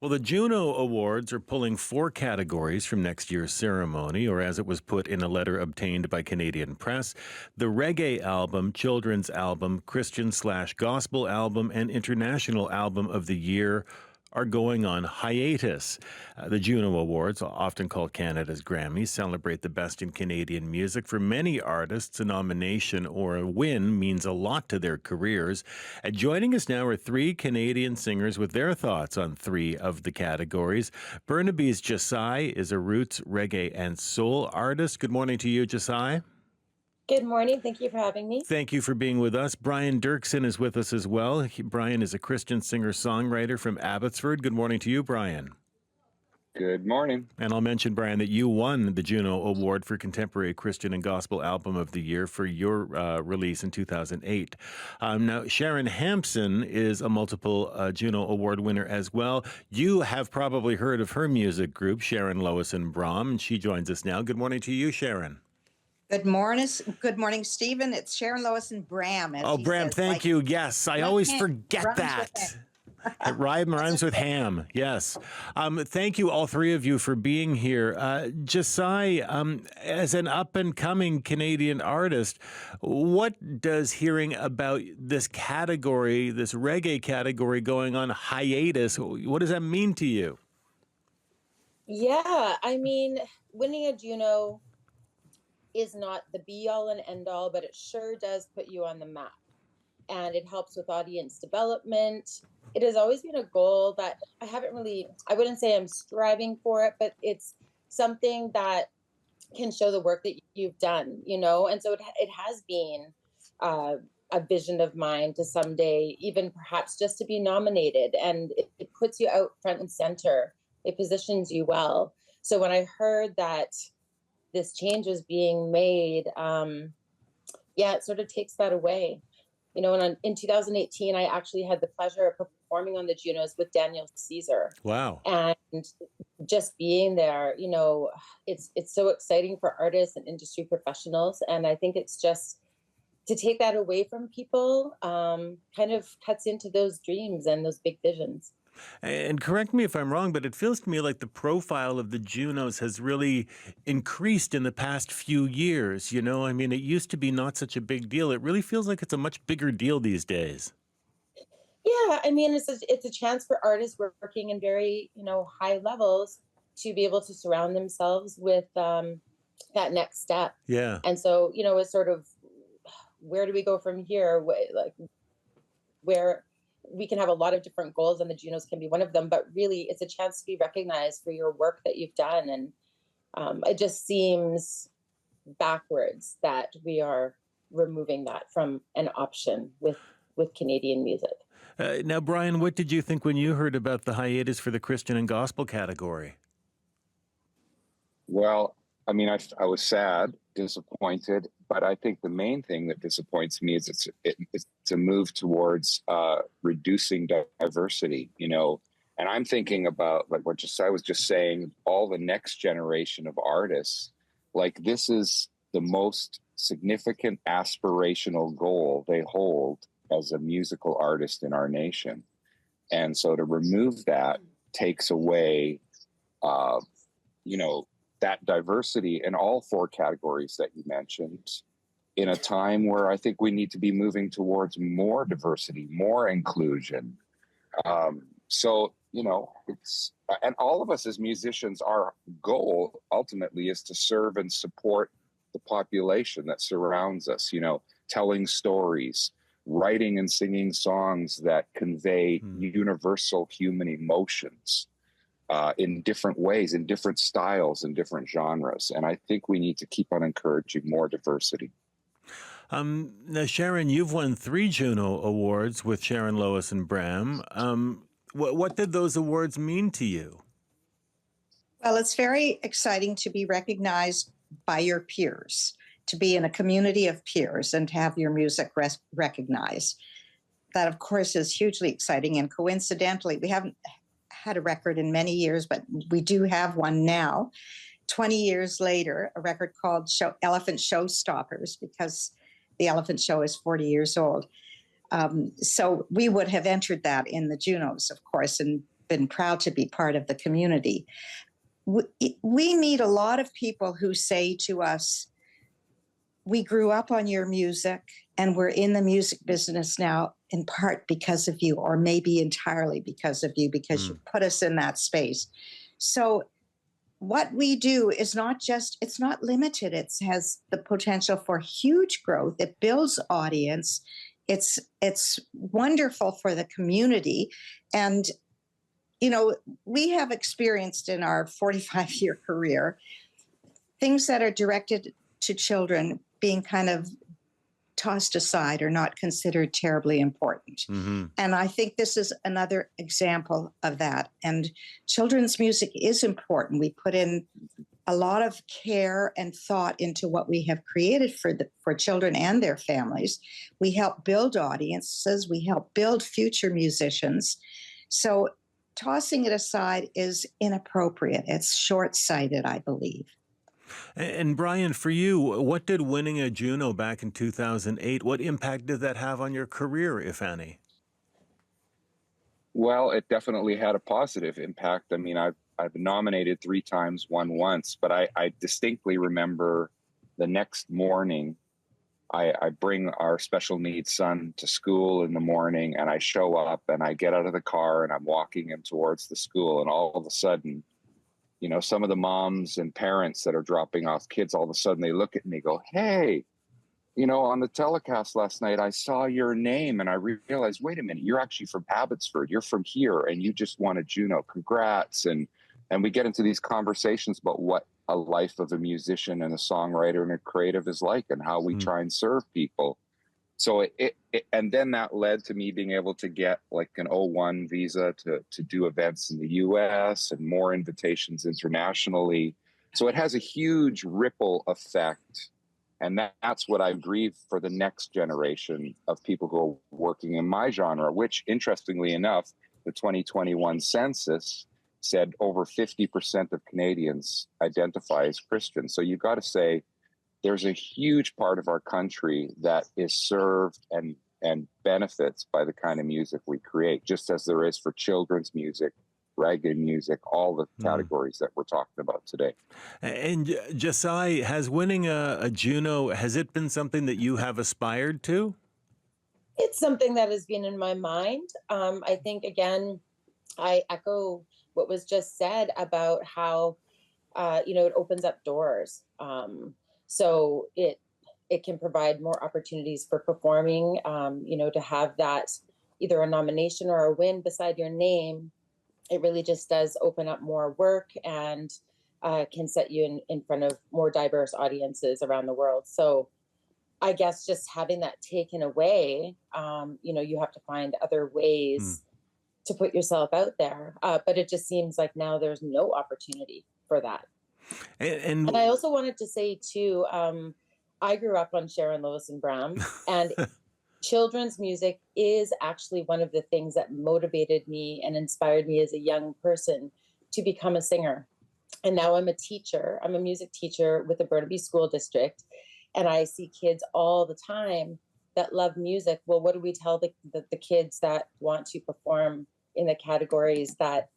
Well, the Juno Awards are pulling four categories from next year's ceremony, or as it was put in a letter obtained by Canadian Press, the Reggae album, Children's album, Christian/Gospel album, and International Album of the Year are going on hiatus. The Juno Awards, often called Canada's Grammys, celebrate the best in Canadian music. For many artists, a nomination or a win means a lot to their careers. Joining us now are three Canadian singers with their thoughts on three of the categories. Burnaby's Jessaii is a roots, reggae, and soul artist. Good morning to you, Jessaii. Good morning. Thank you for having me. Thank you for being with us. Brian Dirksen is with us as well. Brian is a Christian singer-songwriter from Abbotsford. Good morning to you, Brian. Good morning. And I'll mention, Brian, that you won the Juno Award for Contemporary Christian and Gospel Album of the Year for your release in 2008. Now, Sharon Hampson is a multiple Juno Award winner as well. You have probably heard of her music group, Sharon, Lois and Brahm, and she joins us now. Good morning to you, Sharon. Good morning, Stephen. It's Sharon, Lois and Brahm. Brahm, thank you. Yes, I always forget that. It rhymes with ham. Yes. Thank you, all three of you, for being here. Jessaii, as an up-and-coming Canadian artist, what does hearing about this category, this reggae category going on hiatus, what does that mean to you? Yeah, I mean, winning a Juno is not the be-all and end-all, but it sure does put you on the map. And it helps with audience development. It has always been a goal that I wouldn't say I'm striving for it, but it's something that can show the work that you've done, And so it has been a vision of mine to someday, even perhaps just to be nominated. And it puts you out front and center. It positions you well. So when I heard that this change was being made, it sort of takes that away. And in 2018, I actually had the pleasure of performing on the Junos with Daniel Caesar. Wow. And just being there, it's so exciting for artists and industry professionals. And I think it's just to take that away from people kind of cuts into those dreams and those big visions. And correct me if I'm wrong, but it feels to me like the profile of the Junos has really increased in the past few years. I mean, it used to be not such a big deal. It really feels like it's a much bigger deal these days. Yeah, I mean, it's a chance for artists working in very, high levels to be able to surround themselves with that next step. Yeah. And so, it's sort of, where do we go from here? Where we can have a lot of different goals, and the Junos can be one of them, but really it's a chance to be recognized for your work that you've done. And it just seems backwards that we are removing that from an option with Canadian music. Now, Brian, what did you think when you heard about the hiatus for the Christian and Gospel category? Well, I mean, I was sad, disappointed, but I think the main thing that disappoints me is it's a move towards reducing diversity, and I'm thinking about, like what Jessaii was just saying, all the next generation of artists. Like, this is the most significant aspirational goal they hold as a musical artist in our nation. And so to remove that takes away, that diversity in all four categories that you mentioned, in a time where I think we need to be moving towards more diversity, more inclusion. It's, and all of us as musicians, our goal ultimately is to serve and support the population that surrounds us, telling stories, writing and singing songs that convey universal human emotions. In different ways, in different styles, in different genres. And I think we need to keep on encouraging more diversity. Now, Sharon, you've won 3 Juno Awards with Sharon, Lois and Brahm. What did those awards mean to you? Well, it's very exciting to be recognized by your peers, to be in a community of peers and to have your music recognized. That, of course, is hugely exciting. And coincidentally, we haven't had a record in many years, but we do have one now. 20 years later, a record called Elephant Showstoppers, because the Elephant Show is 40 years old. So we would have entered that in the Junos, of course, and been proud to be part of the community. We meet a lot of people who say to us, we grew up on your music and we're in the music business now in part because of you, or maybe entirely because of you, because you put us in that space. So what we do is it's not limited. It has the potential for huge growth. It builds audience. It's wonderful for the community. And, we have experienced in our 45-year career things that are directed to children being kind of tossed aside or not considered terribly important. Mm-hmm. And I think this is another example of that. And children's music is important. We put in a lot of care and thought into what we have created for children and their families. We help build audiences. We help build future musicians. So tossing it aside is inappropriate. It's short-sighted, I believe. And Brian, for you, what did winning a Juno back in 2008, what impact did that have on your career, if any? Well, it definitely had a positive impact. I mean, I've nominated 3 times, won once, but I distinctly remember the next morning, I bring our special needs son to school in the morning, and I show up and I get out of the car and I'm walking him towards the school, and all of a sudden, some of the moms and parents that are dropping off kids, all of a sudden they look at me and go, hey, on the telecast last night, I saw your name and I realized, wait a minute, you're actually from Abbotsford. You're from here and you just won a Juno. Congrats. And we get into these conversations about what a life of a musician and a songwriter and a creative is like and how we try and serve people. So and then that led to me being able to get like an O1 visa to do events in the US and more invitations internationally. So it has a huge ripple effect. And that's what I grieve for the next generation of people who are working in my genre, which interestingly enough, the 2021 census said over 50% of Canadians identify as Christian. So you got to say, there's a huge part of our country that is served and benefits by the kind of music we create, just as there is for children's music, reggae music, all the categories that we're talking about today. And Jessaii, has winning a Juno, has it been something that you have aspired to? It's something that has been in my mind. I think, again, I echo what was just said about how, it opens up doors. So it can provide more opportunities for performing, to have that either a nomination or a win beside your name. It really just does open up more work and can set you in front of more diverse audiences around the world. So I guess just having that taken away, you have to find other ways to put yourself out there. But it just seems like now there's no opportunity for that. And I also wanted to say, too, I grew up on Sharon, Lois and Brahm, and children's music is actually one of the things that motivated me and inspired me as a young person to become a singer. And now I'm a teacher. I'm a music teacher with the Burnaby School District, and I see kids all the time that love music. Well, what do we tell the kids that want to perform in the categories that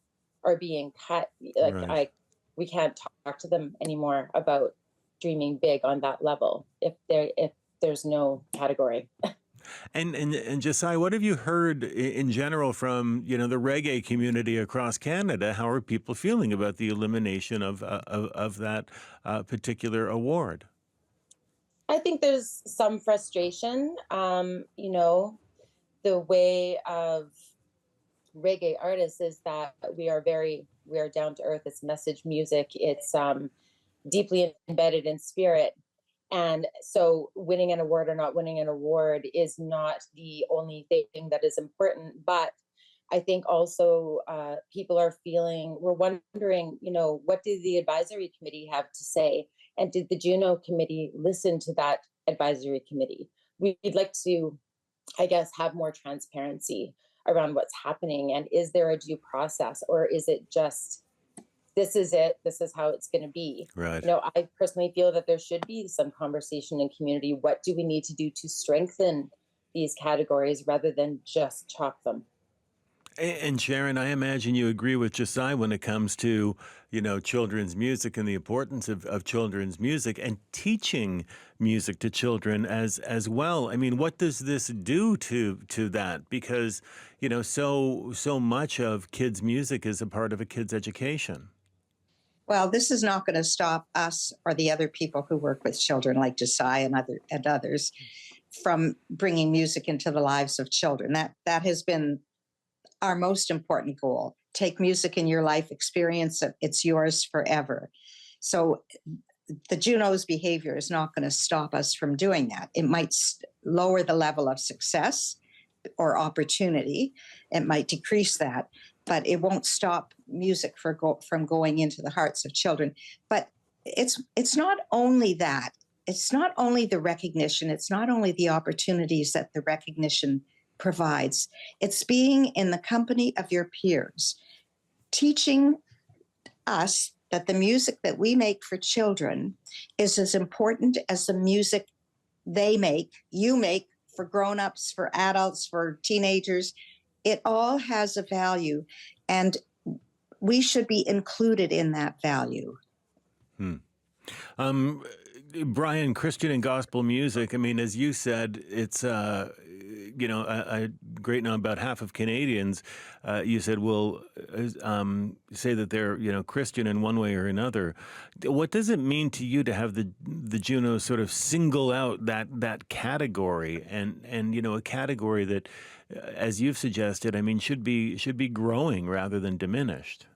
are being cut? Like, we can't talk to them anymore about dreaming big on that level if there's no category. And Jessaii, what have you heard in general from the reggae community across Canada? How are people feeling about the elimination of that particular award? I think there's some frustration. The way of reggae artists is that we are down to earth. It's message music. It's deeply embedded in spirit. And so winning an award or not winning an award is not the only thing that is important. But I think also people we're wondering, what did the advisory committee have to say? And did the Juno committee listen to that advisory committee? We'd like to, I guess, have more transparency around what's happening. And is there a due process, or is it just, this is it, this is how it's going to be? Right. I personally feel that there should be some conversation in community. What do we need to do to strengthen these categories rather than just chalk them? And Sharon, I imagine you agree with Jessaii when it comes to, children's music and the importance of children's music and teaching music to children as well. I mean, what does this do to that? Because, so much of kids' music is a part of a kid's education. Well, this is not going to stop us or the other people who work with children like Jessaii and others from bringing music into the lives of children. That has been our most important goal. Take music in your life, experience it. It's yours forever. So the Juno's behavior is not going to stop us from doing that. It might lower the level of success or opportunity. It might decrease that, but it won't stop music from going into the hearts of children. But it's not only that. It's not only the recognition. It's not only the opportunities that the recognition provides. It's being in the company of your peers, teaching us that the music that we make for children is as important as the music you make for grown-ups, for adults, for teenagers. It all has a value, and we should be included in that value. Brian, Christian and gospel music, I mean, as you said, it's, a great now about half of Canadians, you said, will say that they're, Christian in one way or another. What does it mean to you to have the Juno sort of single out that category and a category that, as you've suggested, I mean, should be growing rather than diminished?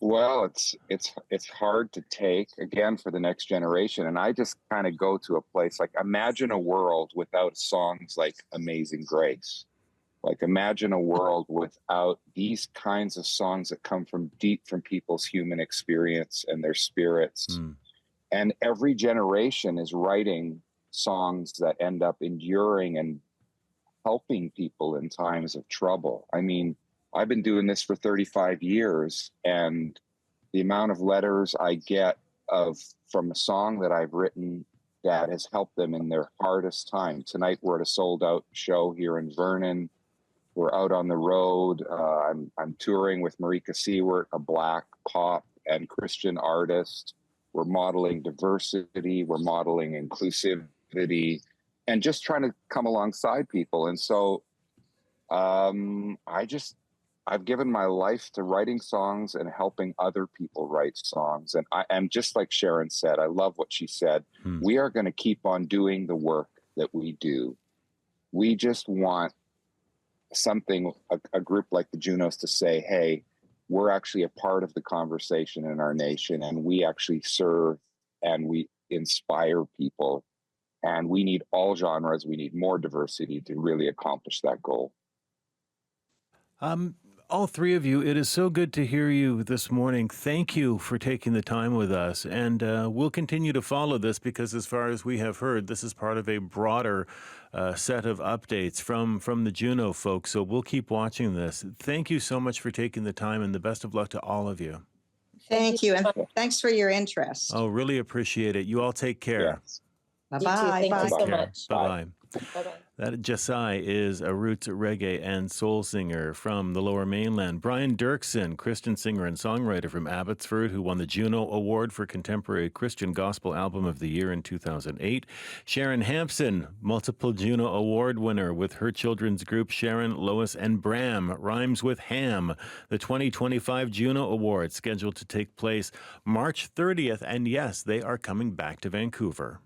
Well, it's hard to take again for the next generation. And I just kind of go to a place like, imagine a world without songs like Amazing Grace. Like, imagine a world without these kinds of songs that come from deep from people's human experience and their spirits. And every generation is writing songs that end up enduring and helping people in times of trouble. I mean, I've been doing this for 35 years, and the amount of letters I get from a song that I've written that has helped them in their hardest time. Tonight, we're at a sold-out show here in Vernon. We're out on the road. I'm touring with Marika Seward, a Black pop and Christian artist. We're modeling diversity. We're modeling inclusivity, and just trying to come alongside people. And so I've given my life to writing songs and helping other people write songs. And I am, just like Sharon said, I love what she said. We are going to keep on doing the work that we do. We just want something, a group like the Junos, to say, hey, we're actually a part of the conversation in our nation, and we actually serve and we inspire people. And we need all genres. We need more diversity to really accomplish that goal. All three of you, it is so good to hear you this morning. Thank you for taking the time with us. And we'll continue to follow this because, as far as we have heard, this is part of a broader set of updates from the Juno folks. So we'll keep watching this. Thank you so much for taking the time, and the best of luck to all of you. Thank you. And thanks for your interest. Oh, really appreciate it. You all take care. Yes. Bye-bye. Thank you so much. Bye-bye. Bye-bye. That Jessaii is a roots reggae and soul singer from the Lower Mainland. Brian Dirksen, Christian singer and songwriter from Abbotsford, who won the Juno Award for Contemporary Christian Gospel Album of the Year in 2008. Sharon Hampson, multiple Juno Award winner with her children's group Sharon, Lois and Brahm, rhymes with ham. The 2025 Juno Awards scheduled to take place March 30th. And yes, they are coming back to Vancouver.